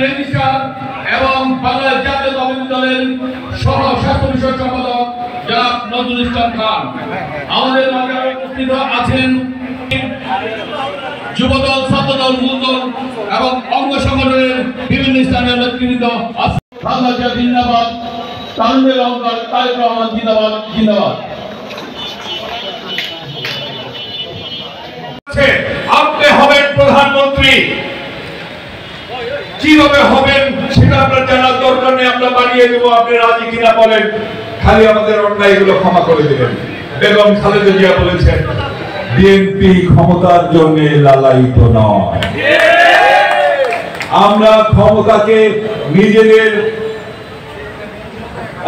Registrar এবং বাংলাদেশ জাতীয়তাবাদী দলের সহ স্বাস্থ্য বিষয়ক সম্পাদক জনাব নজরুল ইসলাম খান। আমাদের মাঝে উপস্থিত আছেন যুবদল, ছাত্রদল, মূলদল এবং অঙ্গ সংগঠনের বিভিন্ন স্থানীয় নেতৃবৃন্দ। বাংলাদেশ জিন্দাবাদ, তারুণ্যের অহংকার তারেক রহমান জিন্দাবাদ, জিন্দাবাদ। আপনি হবেন প্রধানমন্ত্রী, কিভাবে হবেন সেটা আপনার জানার দরকার নেই, আমরা বানিয়ে দেবো। আপনি রাজি কিনা বলেন, খালি আমাদের অন্যায়গুলো ক্ষমা করে দেবেন। বেগম খালেদা জিয়া বলেছেন, বিএনপি ক্ষমতার জন্য লালায়িত নয়। আমরা ক্ষমতাকে নিজেদের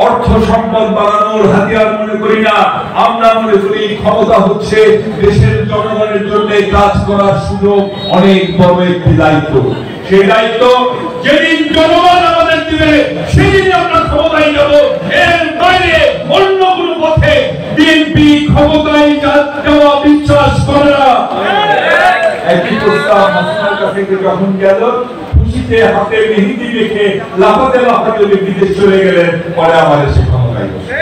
অর্থ সম্পদ বাড়ানোর হাতিয়ার মনে করি না। আমরা মনে করি ক্ষমতা হচ্ছে দেশের জনগণের জন্য কাজ করার সুযোগ, অনেক বড় একটি দায়িত্ব। সেই দায়িত্ব যেদিন জনগণ আমাদের দিবে সেদিন আমরা ক্ষমতায় যাব। এর বাইরে অন্য কোনো পথে বিএনপি ক্ষমতায় যাওয়া বিশ্বাস করে না। একটি প্রস্তাব আপনার কাছে যখন গেল, খুশিতে হাতে মেহেদি রেখে লাফাতে লাফাতে বিদেশ চলে গেলেন, পরে আমাদের সে ক্ষমতায় বসে।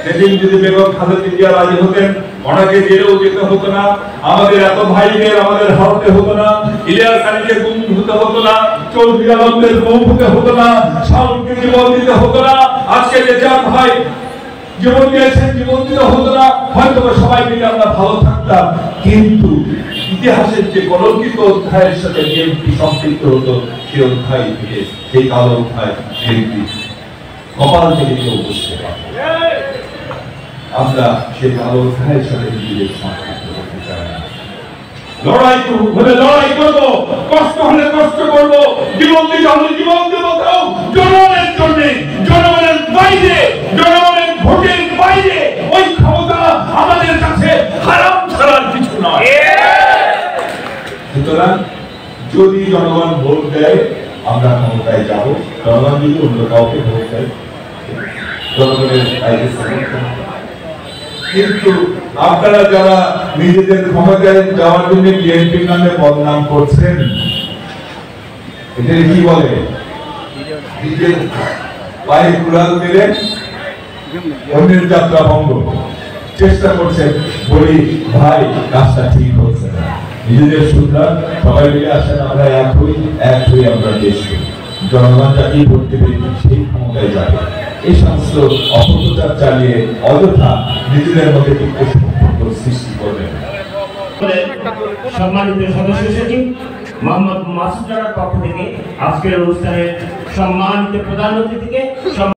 সেদিন যদি বেগম খালেদা জিয়া রাজি হতেন, ওনাকে জেলেও যেতে হতো না, আমাদের এত ভাইদের আমাদের হারতে হতো না, ইলিয়াস আলীকে গুম হতে হতো না, চৌধুরী আলমদের গুম হতে হতো না, শাহরুখকে জীবন দিতে হতো না, আজকে যে চার ভাই জীবন দিয়েছেন জীবন দিতে হতো না, হয়তো সবাই মিলে আমরা ভালো থাকতাম। কিন্তু ইতিহাসের যে কলঙ্কিত অধ্যায়ের সাথে বিএনপি সম্পৃক্ত হতো, সেই অধ্যায় থেকে, সেই কালো অধ্যায় বিএনপি কপাল থেকে কেউ বুঝতে পারে। আমরা সেই কালো অধ্যায়ের সাথে নিজেদের সম্পৃক্ত করতে চাই না। লড়াই হলে লড়াই করবো, কষ্ট হলে কষ্ট করবো, জীবন দিতে হলে জীবন দেবো, তাও জনগণের জন্য, জনগণের বাইরে, জনগণের ভোটের বাইরে। ওই ক্ষমতা আমাদের কাছে হারাম ছাড়ার কিছু নয়। সুতরাং যদি জনগণ ভোট দেয়, আমরা ক্ষমতায় যাব। জনগণ যদি অন্য কাউকে ভোট দেয়, জনগণের বাইরে। কিন্তু আপনারা যারা নিজেদের ক্ষমতায় যাওয়ার জন্য বিএনপির নামে বদনাম করছেন, এটা কি বলে, নিজের পায়ে কুড়াল দিলেন, অন্যের যাত্রা ভঙ্গ চেষ্টা করছেন। বলি ভাই, কাজটা ঠিক হচ্ছে না। নিজেদের সুন্দর সবাই মিলে আসেন, আমরা এক হই, আমরা দেশ করি। জনগণ যাকেই ভোট দেবে সেই ক্ষমতায় যাবে। এই সমস্ত অপপ্রচার চালিয়ে অযথা নিজেদের মধ্যে সম্পর্ক সৃষ্টি করবেন। সম্মানিত সদস্য সচিব মোহাম্মদ মাসুদ রানার পক্ষ থেকে আজকের অনুষ্ঠানের সম্মানিত প্রধান অতিথিকে